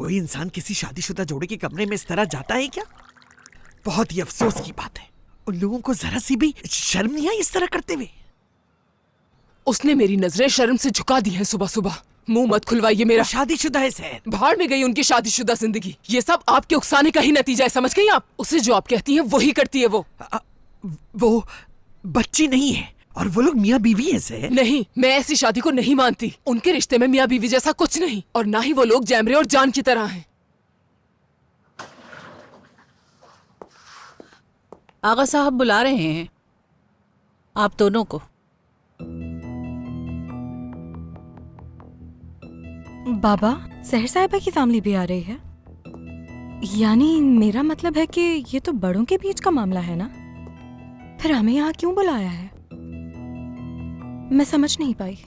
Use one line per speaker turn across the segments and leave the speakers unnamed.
कोई इंसान किसी शादीशुदा जोड़े के कमरे में इस तरह जाता है क्या? बहुत ही अफसोस की बात है। उन लोगों को जरा सी भी शर्म नहीं आई इस तरह करते हुए।
उसने मेरी नजरें शर्म से झुका दी हैं। सुबह सुबह मुंह मत खुलवाइए मेरा।
शादीशुदा है सर।
भाड़ में गई उनकी शादीशुदा जिंदगी। ये सब आपके उकसाने का ही नतीजा है, समझ गई आप? उसे जो आप कहती हैं वही करती है
वो बच्ची नहीं है और वो लोग मियाँ बीवी हैं सर।
नहीं, मैं ऐसी शादी को नहीं मानती। उनके रिश्ते में मियाँ बीवी जैसा कुछ नहीं, और ना ही वो लोग जैमरे और जान की तरह हैं।
आगा साहब बुला रहे हैं आप दोनों को।
बाबा, सहर साहिबा की फैमिली भी आ रही है? यानी मेरा मतलब है कि ये तो बड़ों के बीच का मामला है ना, फिर हमें यहाँ क्यों बुलाया है? मैं समझ नहीं पाई।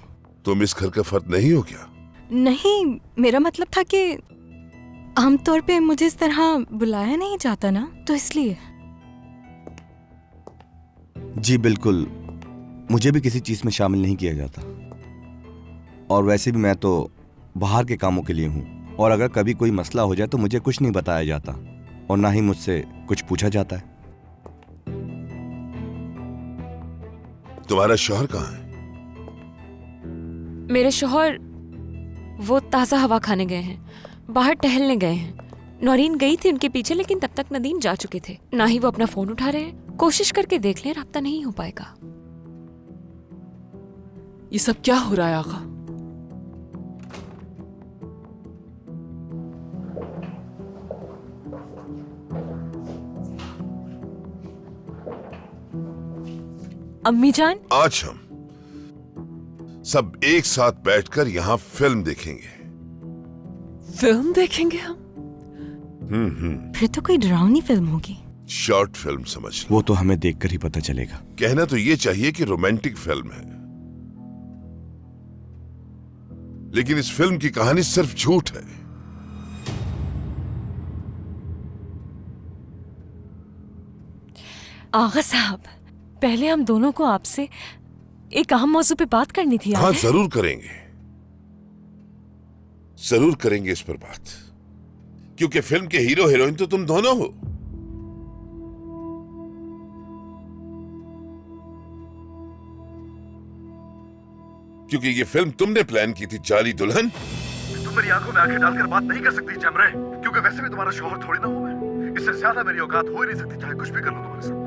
तुम इस घर का फर्द नहीं हो क्या?
नहीं, मेरा मतलब था कि आमतौर पे मुझे इस तरह बुलाया नहीं जाता ना, तो इसलिए।
जी बिल्कुल, मुझे भी किसी चीज में शामिल नहीं किया जाता, और वैसे भी मैं तो बाहर के कामों के लिए हूँ, और अगर कभी कोई मसला हो जाए तो मुझे कुछ नहीं बताया जाता, और ना ही मुझसे कुछ पूछा जाता है।
तुम्हारा शौहर कहाँ है?
मेरे शौहर वो ताज़ा हवा खाने गए हैं, बाहर टहलने गए हैं। नौरीन गई थी उनके पीछे, लेकिन तब तक नदीम जा चुके थे। ना ही वो अपना फोन उठा रहे हैं। कोशिश करके देख लें, राब्ता नहीं हो पाएगा।
ये सब क्या हो रहा है आगा?
अम्मी जान,
आज हम सब एक साथ बैठकर यहाँ फिल्म देखेंगे।
फिल्म देखेंगे हम?
फिर तो कोई डरावनी फिल्म होगी।
शॉर्ट फिल्म समझ लो।
वो तो हमें देखकर ही पता चलेगा।
कहना तो ये चाहिए कि रोमांटिक फिल्म है, लेकिन इस फिल्म की कहानी सिर्फ झूठ है।
आगा साहब, पहले हम दोनों को आपसे एक अहम मौजू पे बात करनी थी।
हाँ, जरूर करेंगे, जरूर करेंगे इस पर बात, क्योंकि फिल्म के हीरो हीरोइन तो तुम दोनों हो। क्योंकि ये फिल्म तुमने प्लान की थी, जाली दुल्हन।
तुम मेरी आंखों में आंखें डालकर बात नहीं कर सकती जमरे, क्योंकि वैसे भी तुम्हारा शौहर थोड़ी ना हूं मैं। इससे ज्यादा मेरी औकात हो ही नहीं सकती, चाहे कुछ भी कर लो तुम्हारे साथ।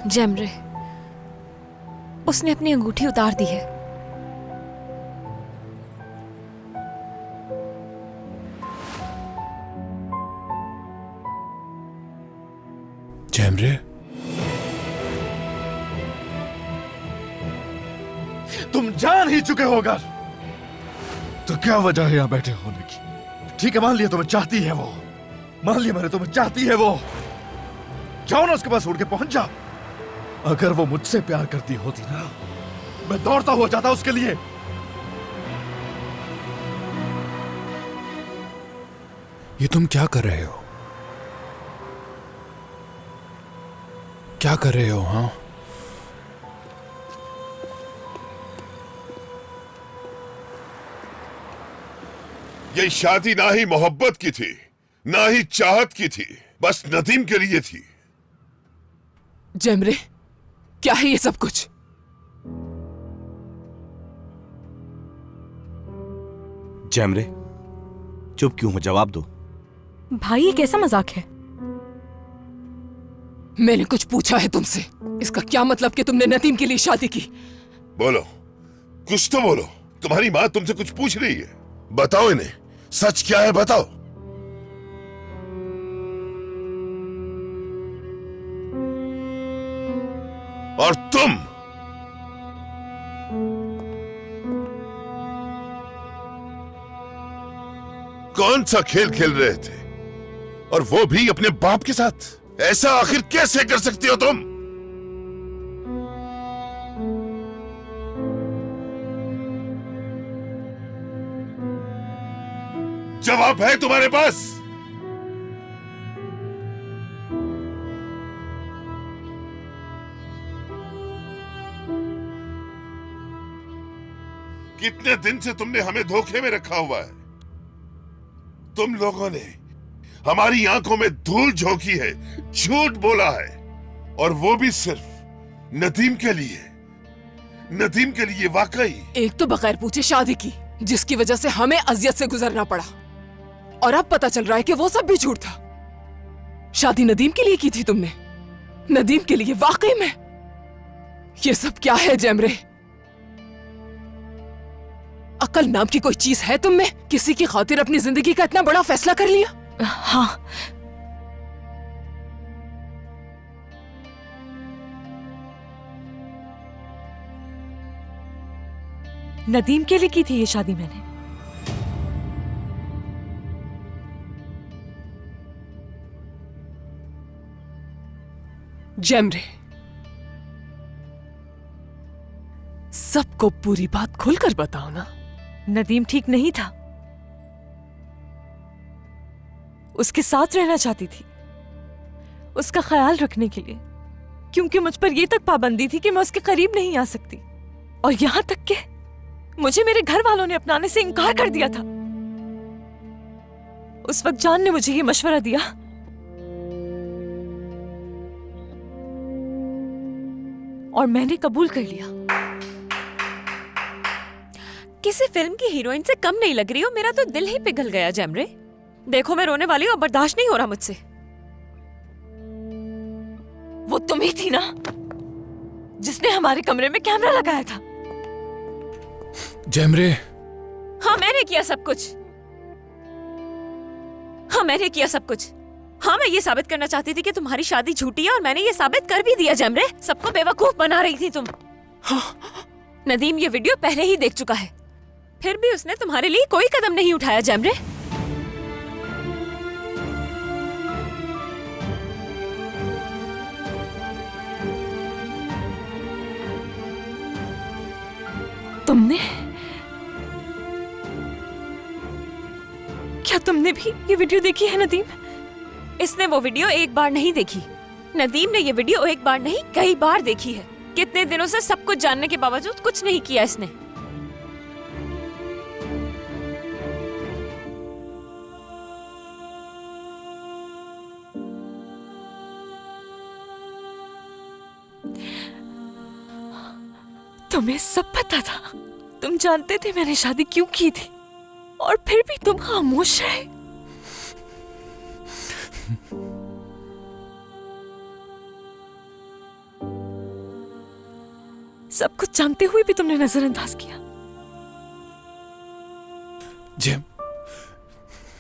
जैमरे, उसने अपनी अंगूठी उतार दी है।
जैमरे,
तुम जान ही चुके हो अगर, तो क्या वजह है यहां बैठे होने की? ठीक है, मान लिया तुम्हें चाहती है वो, मान लिया मैंने तुम्हें चाहती है वो। जाओ ना उसके पास, उड़ के पहुंच जाओ। अगर वो मुझसे प्यार करती होती ना, मैं दौड़ता हुआ जाता उसके लिए।
ये तुम क्या कर रहे हो? क्या कर रहे हो? हाँ,
ये शादी ना ही मोहब्बत की थी, ना ही चाहत की थी, बस नदीम के लिए थी।
जैमरे, क्या है ये सब कुछ?
जैमरे, चुप क्यों हो? जवाब दो।
भाई, ये कैसा मजाक है?
मैंने कुछ पूछा है तुमसे? इसका क्या मतलब कि तुमने नदीम के लिए शादी की?
बोलो, कुछ तो बोलो। तुम्हारी माँ तुमसे कुछ पूछ रही है, बताओ इन्हें, सच क्या है बताओ। और तुम कौन सा खेल खेल रहे थे, और वो भी अपने बाप के साथ? ऐसा आखिर कैसे कर सकती हो तुम? जवाब है तुम्हारे पास? कितने दिन से तुमने हमें धोखे में रखा हुआ है? तुम लोगों ने हमारी आंखों में धूल झोंकी है, झूठ बोला है, और वो भी सिर्फ नदीम के लिए। नदीम के लिए वाकई।
एक तो बगैर पूछे शादी की, जिसकी वजह से हमें अजियत से गुजरना पड़ा, और अब पता चल रहा है कि वो सब भी झूठ था। शादी नदीम के लिए की थी तुमने, नदीम के लिए? वाकई में ये सब क्या है जैमरे? अकल नाम की कोई चीज है तुम में? किसी की खातिर अपनी जिंदगी का इतना बड़ा फैसला कर लिया?
हाँ, नदीम के लिए की थी ये शादी मैंने।
जैमरे, सबको पूरी बात खुलकर बताओ ना।
नदीम ठीक नहीं था, उसके साथ रहना चाहती थी, उसका ख्याल रखने के लिए, क्योंकि मुझ पर यह तक पाबंदी थी कि मैं उसके करीब नहीं आ सकती, और यहां तक कि मुझे मेरे घर वालों ने अपनाने से इनकार कर दिया था। उस वक्त जान ने मुझे ये मशवरा दिया, और मैंने कबूल कर लिया।
किसी फिल्म की हीरोइन से कम नहीं लग रही हो। मेरा तो दिल ही पिघल गया जैमरे। देखो मैं रोने वाली हूँ, अब बर्दाश्त नहीं हो रहा मुझसे।
वो तुम ही थी ना जिसने हमारे कमरे में कैमरा लगाया था?
जैमरे,
हाँ मैंने किया सब कुछ। हाँ मैंने किया सब कुछ। हाँ मैं ये साबित करना चाहती थी कि तुम्हारी शादी झूठी है, और मैंने ये साबित कर भी दिया जैमरे। सबको बेवकूफ बना रही थी तुम। नदीम ये वीडियो पहले ही देख चुका है, फिर भी उसने तुम्हारे लिए कोई कदम नहीं उठाया जैमरे।
तुमने? क्या तुमने भी ये वीडियो देखी है नदीम?
इसने वो वीडियो एक बार नहीं देखी। नदीम ने ये वीडियो एक बार नहीं कई बार देखी है। कितने दिनों से सब कुछ जानने के बावजूद कुछ नहीं किया इसने।
तुम्हें सब पता था, तुम जानते थे मैंने शादी क्यों की थी, और फिर भी तुम खामोश रहे। सब कुछ जानते हुए भी तुमने नजरअंदाज किया।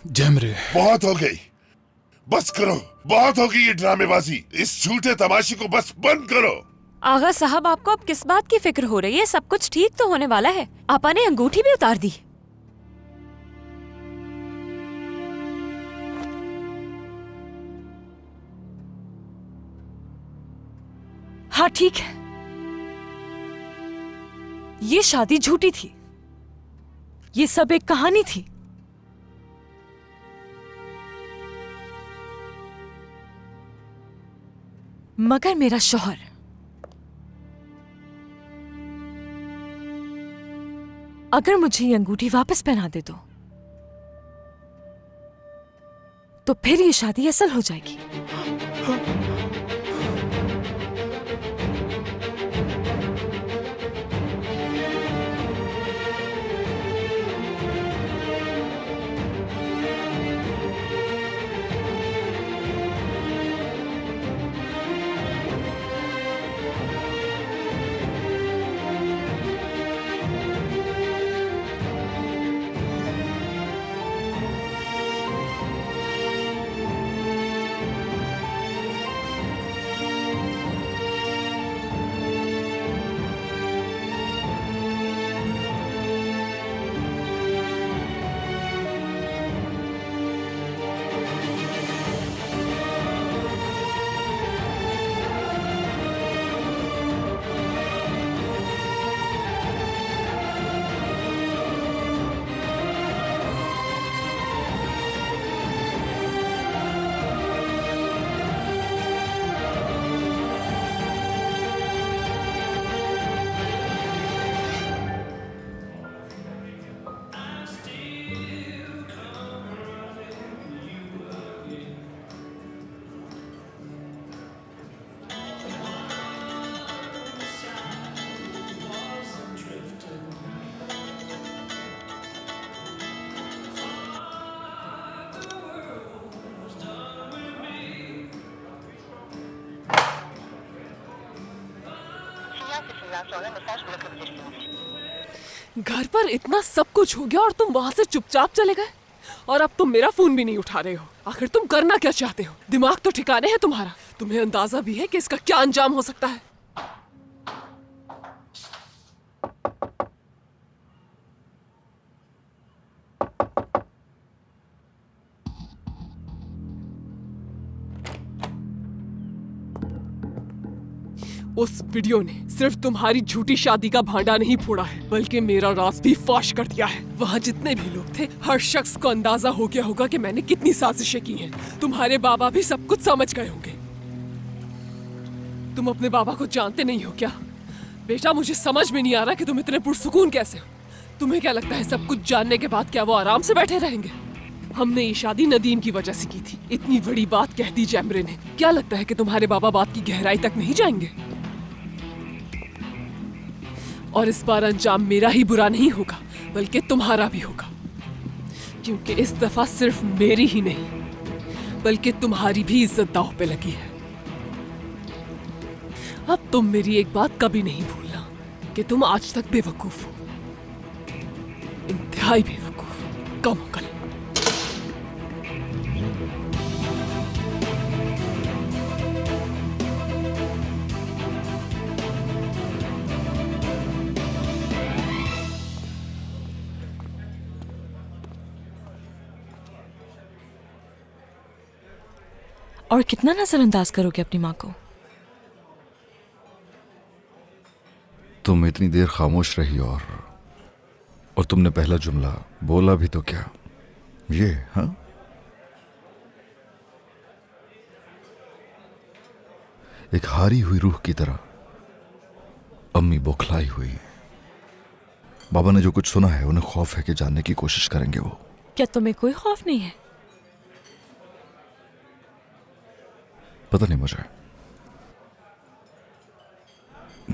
जैमरे,
बहुत हो गई, बस करो। बहुत हो गई ये ड्रामेबाजी। इस झूठे तमाशे को बस बंद करो।
आगा साहब, आपको अब किस बात की फिक्र हो रही है? सब कुछ ठीक तो होने वाला है। आपा ने अंगूठी भी उतार दी।
हाँ ठीक है, ये शादी झूठी थी, ये सब एक कहानी थी। मगर मेरा शौहर अगर मुझे ये अंगूठी वापस पहना दे तो फिर ये शादी असल हो जाएगी।
घर पर इतना सब कुछ हो गया और तुम वहां से चुपचाप चले गए, और अब तुम मेरा फोन भी नहीं उठा रहे हो। आखिर तुम करना क्या चाहते हो? दिमाग तो ठिकाने है तुम्हारा? तुम्हें अंदाजा भी है कि इसका क्या अंजाम हो सकता है? उस वीडियो ने सिर्फ तुम्हारी झूठी शादी का भांडा नहीं फोड़ा है, बल्कि मेरा राज भी फाश कर दिया है। वहाँ जितने भी लोग थे, हर शख्स को अंदाजा हो गया होगा कि मैंने कितनी साजिशें की हैं। तुम्हारे बाबा भी सब कुछ समझ गए होंगे। तुम अपने बाबा को जानते नहीं हो क्या? बेटा, मुझे समझ में नहीं आ रहा कि तुम इतने पुरसुकून कैसे हो। तुम्हें क्या लगता है सब कुछ जानने के बाद क्या वो आराम से बैठे रहेंगे? हमने ये शादी नदीम की वजह से की थी। इतनी बड़ी बात कह दी जैमरे ने। क्या लगता है कि तुम्हारे बाबा बात की गहराई तक नहीं जाएंगे? और इस बार अंजाम मेरा ही बुरा नहीं होगा, बल्कि तुम्हारा भी होगा, क्योंकि इस दफा सिर्फ मेरी ही नहीं बल्कि तुम्हारी भी इज्जत दांव पे लगी है। अब तुम मेरी एक बात कभी नहीं भूलना कि तुम आज तक बेवकूफ हो, इंतहाई बेवकूफ, कम अकल।
और कितना नजरअंदाज करोगे अपनी माँ को?
तुम इतनी देर खामोश रही और तुमने पहला जुमला बोला भी तो क्या? ये हाँ, एक हारी हुई रूह की तरह अम्मी बौखलाई हुई है। बाबा ने जो कुछ सुना है उन्हें खौफ है कि जानने की कोशिश करेंगे वो।
क्या तुम्हें कोई खौफ नहीं है?
पता नहीं मुझे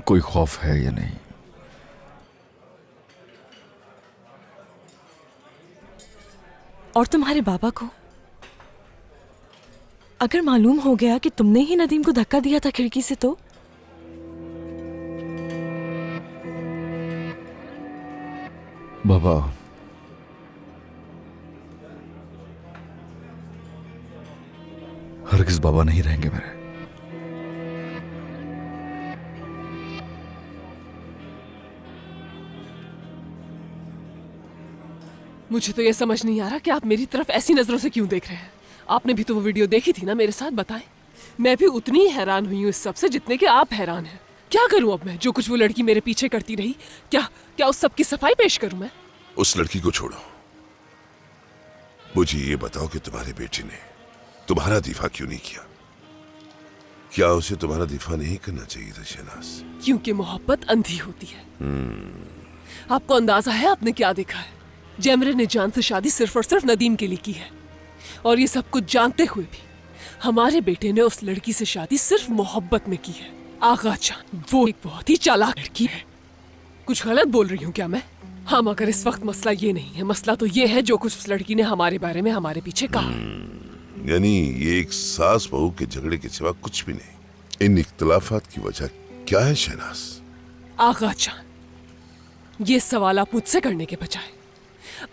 कोई खौफ है या नहीं।
और तुम्हारे बाबा को अगर मालूम हो गया कि तुमने ही नदीम को धक्का दिया था खिड़की से, तो
बाबा हरगिज़ बाबा नहीं रहेंगे मेरे।
मुझे तो ये समझ नहीं आ रहा कि आप मेरी तरफ ऐसी नजरों से क्यों देख रहे हैं। आपने भी तो वो वीडियो देखी थी ना मेरे साथ, बताएं। मैं भी उतनी ही हैरान हुई हूँ इस सब से जितने कि आप हैरान हैं। क्या करूं अब मैं? जो कुछ वो लड़की मेरे पीछे करती रही, क्या उस सब की सफाई पेश करूं मैं?
उस लड़की को छोड़ो, मुझे ये बताओ कि तुम्हारे बेटे ने तुम्हारा दिफा क्यों नहीं किया? क्या उसे तुम्हारा दिफा नहीं करना चाहिए था शहनाज?
क्योंकि मोहब्बत अंधी होती है। आपको अंदाजा है आपने क्या देखा है? जैमरे ने जान से शादी सिर्फ और सिर्फ नदीम के लिए की है, और ये सब कुछ जानते हुए भी हमारे बेटे ने उस लड़की से शादी सिर्फ मोहब्बत में की है। आगा जान वो एक बहुत ही चालाक लड़की है। कुछ गलत बोल रही हूँ क्या मैं? हाँ, मगर इस वक्त मसला ये नहीं है। मसला तो ये है जो कुछ उस लड़की ने हमारे बारे में हमारे पीछे कहा।
यानी ये एक सास बहू के झगड़े के सिवा कुछ भी नहीं। इन इख्तलाफात की वजह क्या है शहनाज?
आगा जान, ये सवाल आप मुझसे करने के बजाय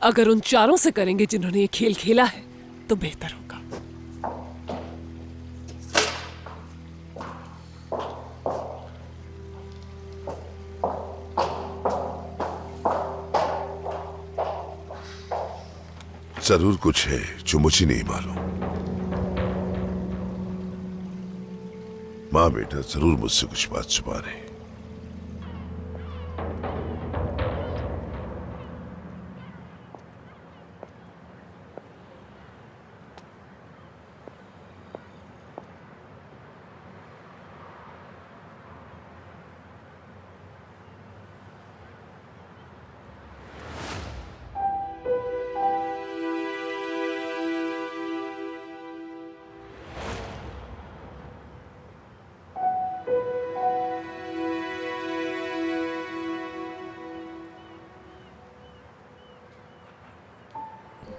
अगर उन चारों से करेंगे जिन्होंने ये खेल खेला है तो बेहतर होगा।
जरूर कुछ है जो मुझे नहीं मालूम। माँ बेटा जरूर मुझसे कुछ बात छुपा रहे हैं।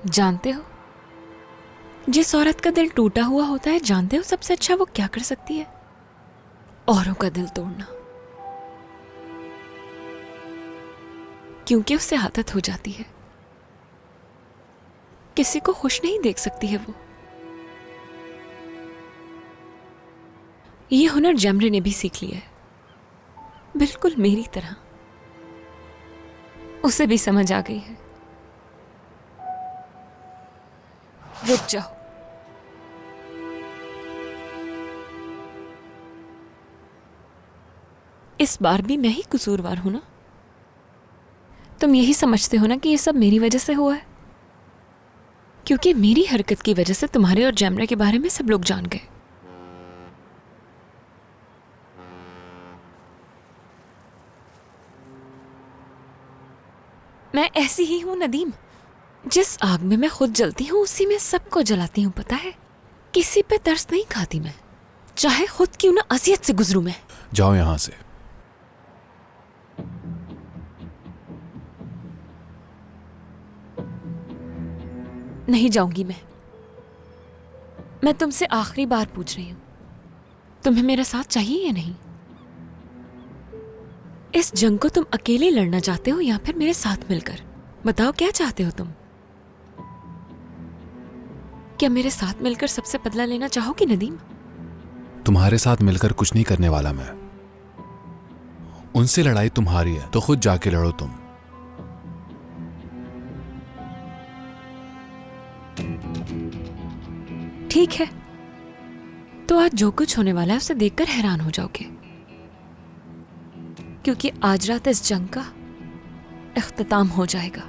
जानते हो, जिस औरत का दिल टूटा हुआ होता है, जानते हो सबसे अच्छा वो क्या कर सकती है? औरों का दिल तोड़ना। क्योंकि उससे आदत हो जाती है। किसी को खुश नहीं देख सकती है वो। ये हुनर जमरे ने भी सीख लिया है, बिल्कुल मेरी तरह। उसे भी समझ आ गई है। रुक जाओ। इस बार भी मैं ही कसूरवार हूं ना? तुम यही समझते हो ना कि ये सब मेरी वजह से हुआ है? क्योंकि मेरी हरकत की वजह से तुम्हारे और जैमरे के बारे में सब लोग जान गए। मैं ऐसी ही हूं नदीम। जिस आग में मैं खुद जलती हूं उसी में सबको जलाती हूं, पता है? किसी पे तरस नहीं खाती मैं, चाहे खुद क्यों ना असियत से गुजरूं मैं।
जाओ यहां से।
नहीं जाऊंगी मैं तुमसे आखिरी बार पूछ रही हूं, तुम्हें मेरा साथ चाहिए या नहीं? इस जंग को तुम अकेले लड़ना चाहते हो या फिर मेरे साथ मिलकर? बताओ क्या चाहते हो तुम? क्या मेरे साथ मिलकर सबसे बदला लेना चाहोगे नदीम?
तुम्हारे साथ मिलकर कुछ नहीं करने वाला मैं। उनसे लड़ाई तुम्हारी है तो खुद जाके लड़ो तुम।
ठीक है, तो आज जो कुछ होने वाला है उसे देखकर हैरान हो जाओगे, क्योंकि आज रात इस जंग का इख्तिताम हो जाएगा।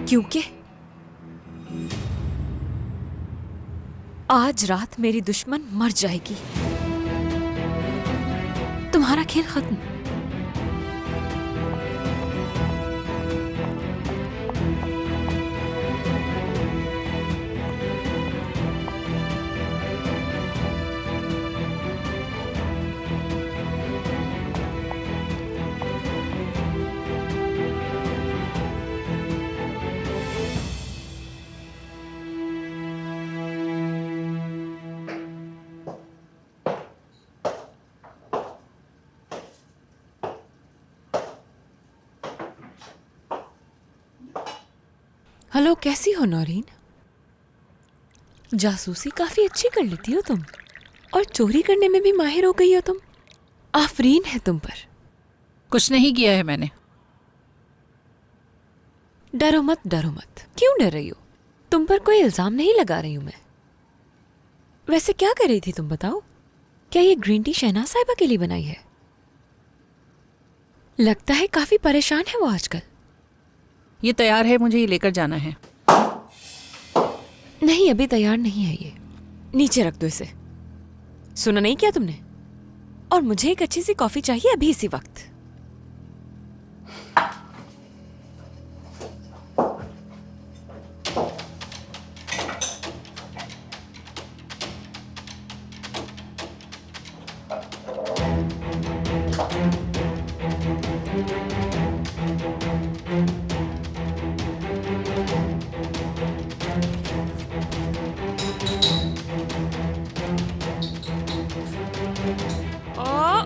क्योंकि आज रात मेरी दुश्मन मर जाएगी। तुम्हारा खेल खत्म। हेलो, कैसी हो नौरीन? जासूसी काफी अच्छी कर लेती हो तुम, और चोरी करने में भी माहिर हो गई हो तुम। आफरीन है तुम पर।
कुछ नहीं किया है मैंने।
डरो मत, डरो मत। क्यों डर रही हो? तुम पर कोई इल्जाम नहीं लगा रही हूं मैं। वैसे क्या कर रही थी तुम, बताओ? क्या ये ग्रीन टी शहनाज साहिबा के लिए बनाई है? लगता है काफी परेशान है वो आजकल।
ये तैयार है, मुझे ये लेकर जाना है।
नहीं, अभी तैयार नहीं है ये। नीचे रख दो इसे। सुना नहीं क्या तुमने? और मुझे एक अच्छी सी कॉफी चाहिए अभी इसी वक्त।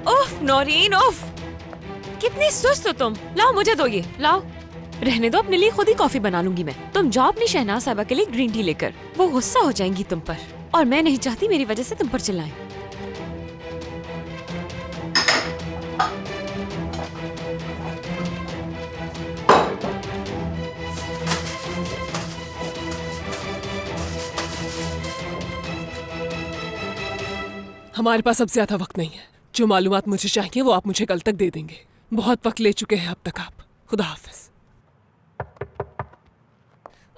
उफ नौरीन, उफ! कितनी सुस्त हो तुम। लाओ मुझे दो ये, लाओ। रहने दो, अपने लिए खुद ही कॉफी बना लूंगी मैं। तुम जाओ अपनी शहनाज साहिबा के लिए ग्रीन टी लेकर। वो गुस्सा हो जाएंगी तुम पर, और मैं नहीं चाहती मेरी वजह से तुम पर चिल्लाएं।
हमारे पास अब ज्यादा वक्त नहीं है। जो मालूमात मुझे चाहिए वो आप मुझे कल तक दे देंगे। बहुत वक्त ले चुके हैं अब तक आप। खुदा हाफिज।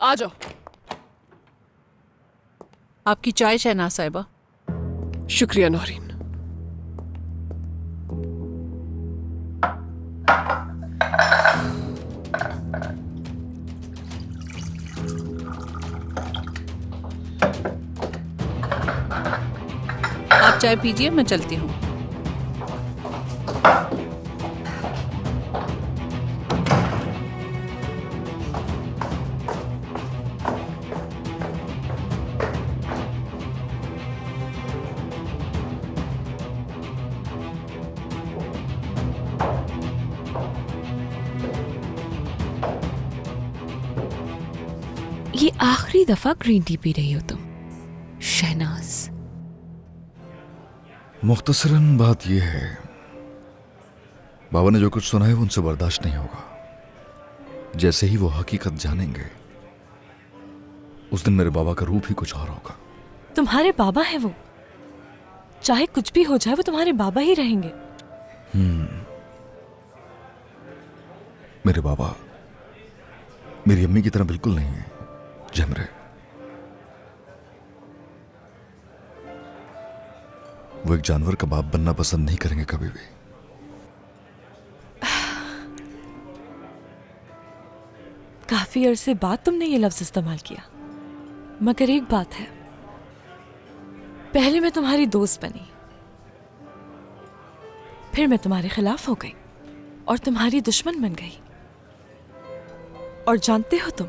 आ जाओ।
आपकी चाय शहनाज साहिबा।
शुक्रिया नौरीन।
आप चाय पीजिए, मैं चलती हूँ।
आखिरी दफा ग्रीन टी पी रही हो तुम, शहनाज?
मुख्तसरन बात यह है, बाबा ने जो कुछ सुना है वो उनसे बर्दाश्त नहीं होगा। जैसे ही वो हकीकत जानेंगे उस दिन मेरे बाबा का रूप ही कुछ और होगा।
तुम्हारे बाबा है वो, चाहे कुछ भी हो जाए वो तुम्हारे बाबा ही रहेंगे।
मेरे बाबा मेरी अम्मी की तरह बिल्कुल नहीं है जमरे। वो एक जानवर का बाप बनना पसंद नहीं करेंगे कभी भी।
काफी अरसे बाद तुमने ये लफ्ज इस्तेमाल किया, मगर एक बात है, पहले मैं तुम्हारी दोस्त बनी, फिर मैं तुम्हारे खिलाफ हो गई और तुम्हारी दुश्मन बन गई। और जानते हो तुम,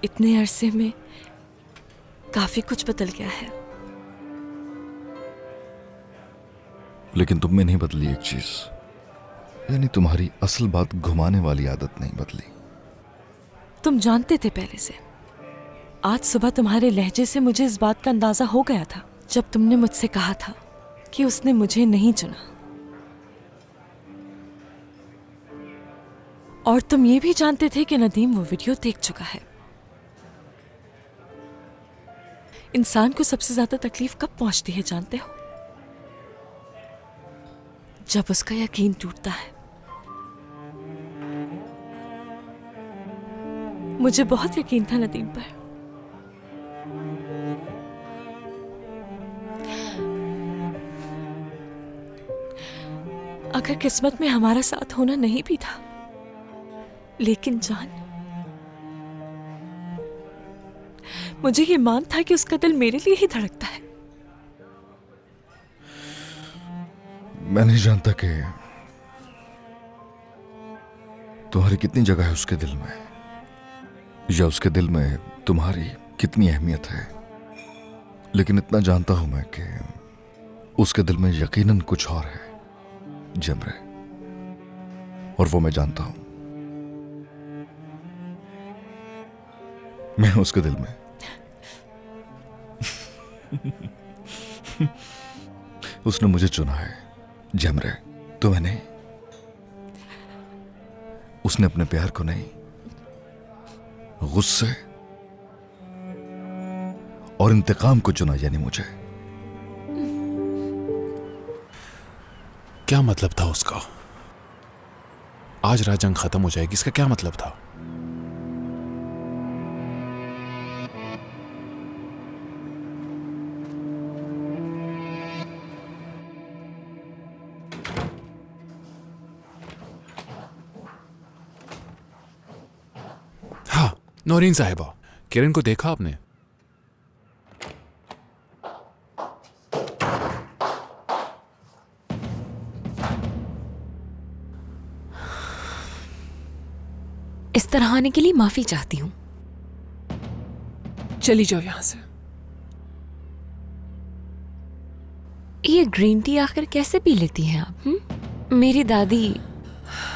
इतने अरसे में काफी कुछ बदल गया है।
लेकिन तुम में नहीं बदली एक चीज, यानी तुम्हारी असल बात घुमाने वाली आदत नहीं बदली।
तुम जानते थे पहले से। आज सुबह तुम्हारे लहजे से मुझे इस बात का अंदाजा हो गया था जब तुमने मुझसे कहा था कि उसने मुझे नहीं चुना। और तुम ये भी जानते थे कि नदीम वो वीडियो देख चुका है। इंसान को सबसे ज्यादा तकलीफ कब पहुंचती है जानते हो? जब उसका यकीन टूटता है। मुझे बहुत यकीन था नदीम पर। अगर किस्मत में हमारा साथ होना नहीं भी था, लेकिन जान, मुझे ये मान था कि उसका दिल मेरे लिए ही धड़कता है।
मैं नहीं जानता कि तुम्हारी कितनी जगह है उसके दिल में, या उसके दिल में तुम्हारी कितनी अहमियत है, लेकिन इतना जानता हूं मैं कि उसके दिल में यकीनन कुछ और है जमरे, और वो मैं जानता हूं। मैं हूं उसके दिल में। उसने मुझे चुना है जमरे, तुम्हें नहीं। उसने अपने प्यार को नहीं, गुस्से और इंतकाम को चुना, यानी मुझे।
क्या मतलब था उसका? आज रात जंग खत्म हो जाएगी, इसका क्या मतलब था? हाँ, नौरीन साहिबा, किरण को देखा आपने?
इस तरह आने के लिए माफी चाहती हूँ।
चली जाओ यहां से।
ये ग्रीन टी आखिर कैसे पी लेती हैं आप? मेरी दादी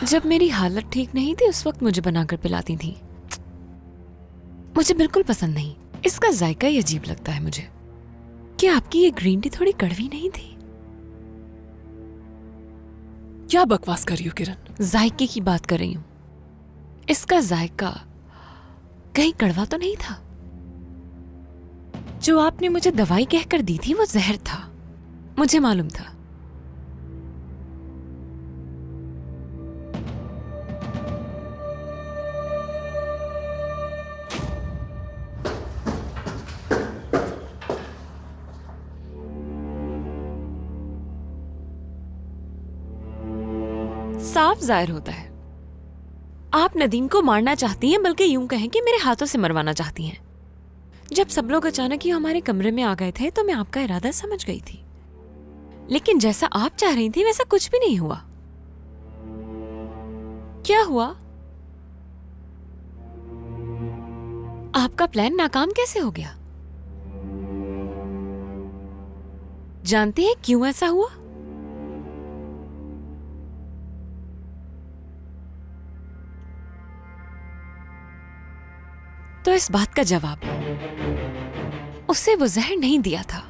जब मेरी हालत ठीक नहीं थी उस वक्त मुझे बनाकर पिलाती थी। मुझे बिल्कुल पसंद नहीं, इसका जायका ही अजीब लगता है मुझे। क्या आपकी ये ग्रीन टी थोड़ी कड़वी नहीं थी?
क्या बकवास कर रही हो किरण?
जायके की बात कर रही हूं। इसका जायका कहीं कड़वा तो नहीं था? जो आपने मुझे दवाई कहकर दी थी वो जहर था, मुझे मालूम था। साफ जाहिर होता है आप नदीम को मारना चाहती हैं, बल्कि यूं कहें कि मेरे हाथों से मरवाना चाहती हैं। जब सब लोग अचानक ही हमारे कमरे में आ गए थे तो मैं आपका इरादा समझ गई थी, लेकिन जैसा आप चाह रही थी वैसा कुछ भी नहीं हुआ। क्या हुआ? आपका प्लान नाकाम कैसे हो गया? जानते हैं क्यों ऐसा हुआ? इस बात का जवाब, उसे वो जहर नहीं दिया था।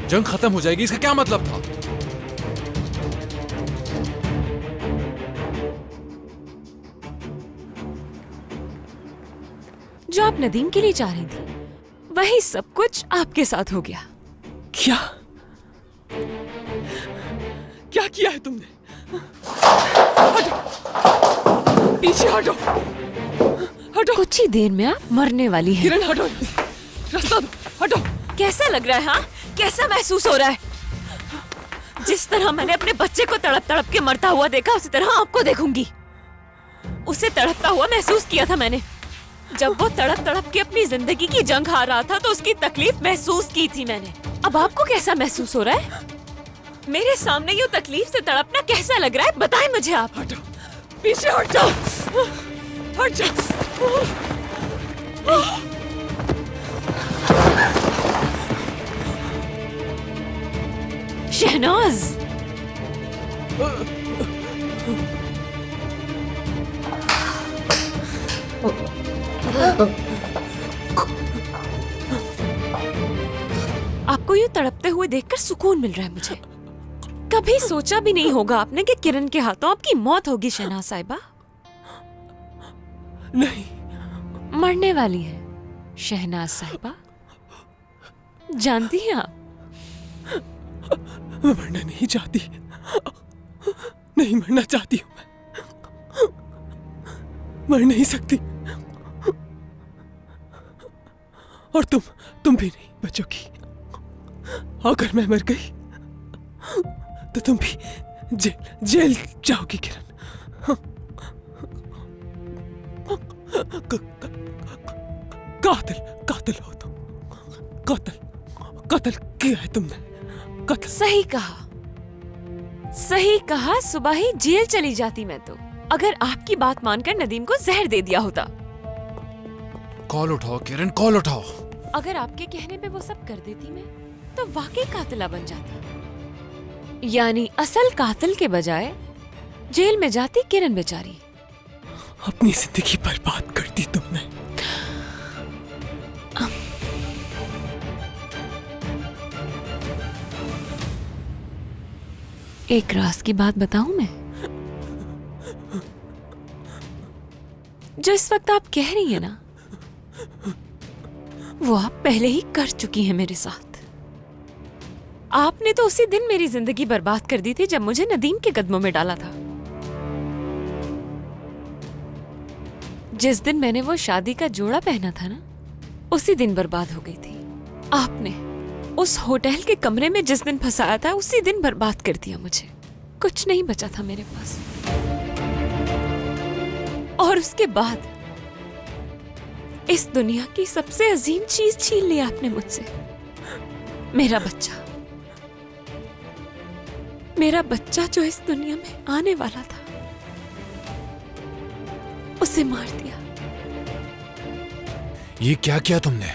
जंग खत्म हो जाएगी, इसका क्या मतलब था?
जो आप नदीम के लिए चाह रही थी, वही सब कुछ आपके साथ हो गया।
क्या क्या किया है तुमने? हटो, पीछे हटो, हटो।
कुछ ही देर में आप मरने वाली हैं।
किरण हटो, रास्ता दो, हटो।
कैसा लग रहा है? हाँ, कैसा महसूस हो रहा है? जिस तरह मैंने अपने बच्चे को तड़प तड़प के मरता हुआ देखा, उसी तरह आपको देखूंगी। उसे तड़पता हुआ महसूस किया था मैंने। जब वो तड़प तड़प के अपनी जिंदगी की जंग हार रहा था, तो उसकी तकलीफ महसूस की थी मैंने। अब आपको कैसा महसूस हो रहा है? मेरे सामने यूं तकलीफ से तड़पना कैसा लग रहा है? बताएं मुझे आप।
हटो, पीछे हट जाओ, हट जाओ।
शहनाज, आपको यूं तड़पते हुए देखकर सुकून मिल रहा है मुझे। कभी सोचा भी नहीं होगा आपने कि किरण के हाथों आपकी मौत होगी शहनाज साहिबा।
नहीं,
मरने वाली है शहनाज साहिबा, जानती हैं आप?
मैं मरना नहीं चाहती, नहीं मरना चाहती हूँ मैं। मर नहीं सकती, और तुम भी नहीं बचोगी। अगर मैं मर गई तो तुम भी जेल जाओगी किरण। कातिल हो तुम, कत्ल किया है तुमने, कत्ल।
सही कहा, सुबह ही जेल चली जाती मैं तो, अगर आपकी बात मानकर नदीम को जहर दे दिया होता।
कॉल उठाओ किरण, कॉल उठाओ।
अगर आपके कहने पे वो सब कर देती मैं, तो वाकई कातिला बन जाती। यानी असल कातिल के बजाय जेल में जाती किरण बेचारी।
अपनी जिंदगी बर्बाद कर दी तुमने।
एक राज की बात बताऊं मैं, जो इस वक्त आप कह रही हैं ना, वो आप पहले ही कर चुकी हैं मेरे साथ। आपने तो उसी दिन मेरी जिंदगी बर्बाद कर दी थी जब मुझे नदीम के कदमों में डाला था। जिस दिन मैंने वो शादी का जोड़ा पहना था ना, उसी दिन बर्बाद हो गई थी। आपने उस होटल के कमरे में जिस दिन फंसाया था, उसी दिन बर्बाद कर दिया मुझे। कुछ नहीं बचा था मेरे पास। और उसके बाद इस दुनिया की सबसे अजीम चीज छीन ली आपने मुझसे, मेरा बच्चा। मेरा बच्चा जो इस दुनिया में आने वाला था, उसे मार दिया।
ये क्या किया तुमने?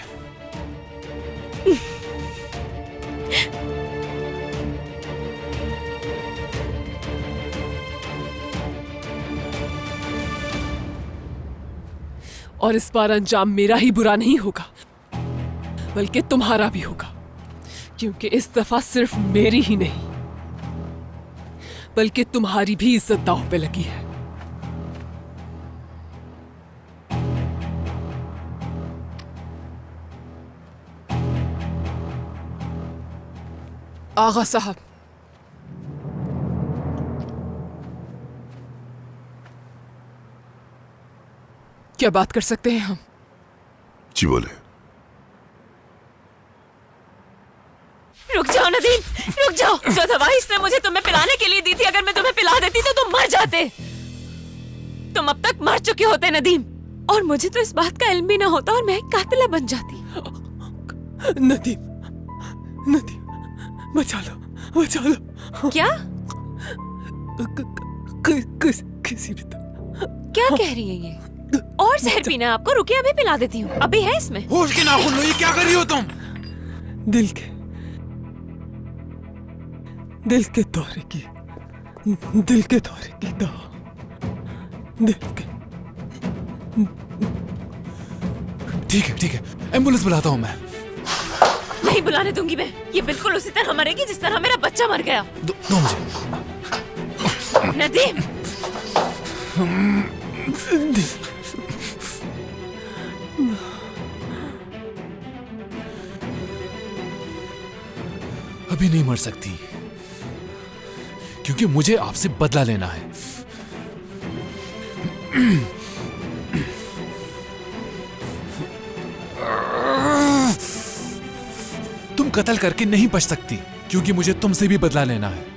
और इस बार अंजाम मेरा ही बुरा नहीं होगा, बल्कि तुम्हारा भी होगा। क्योंकि इस दफा सिर्फ मेरी ही नहीं, बल्कि तुम्हारी भी इज्जत दांव पे लगी है। आगा साहब, क्या बात कर सकते हैं हम?
जी बोले।
रुक जाओ नदीम, रुक जाओ। जो दवा इसने मुझे तुम्हें पिलाने के लिए दी थी, अगर मैं तुम्हें पिला देती तो तुम मर जाते। तुम अब तक मर चुके होते नदीम, और मुझे तो इस बात का इल्म भी ना होता और मैं एक कातिला बन जाती।
नदीम, नदीम, बचा लो, बचा लो।
क्या
किसी भी
क्या कह रही है ये? और जहर पीना है आपको? रुकिए, अभी पिला देती हूँ। अभी है इसमें।
होश के नाखून लो, ये क्या कर रही हो तुम?
दिल
दिल के दौरे की दवा, दिल के। ठीक है, एम्बुलेंस बुलाता हूँ मैं।
नहीं बुलाने दूंगी मैं। ये बिल्कुल उसी तरह मरेगी जिस तरह मेरा बच्चा मर गया।
दो मुझे।
नदीम,
अभी नहीं मर सकती, क्योंकि मुझे आपसे बदला लेना है। तुम कत्ल करके नहीं बच सकती, क्योंकि मुझे तुमसे भी बदला लेना है।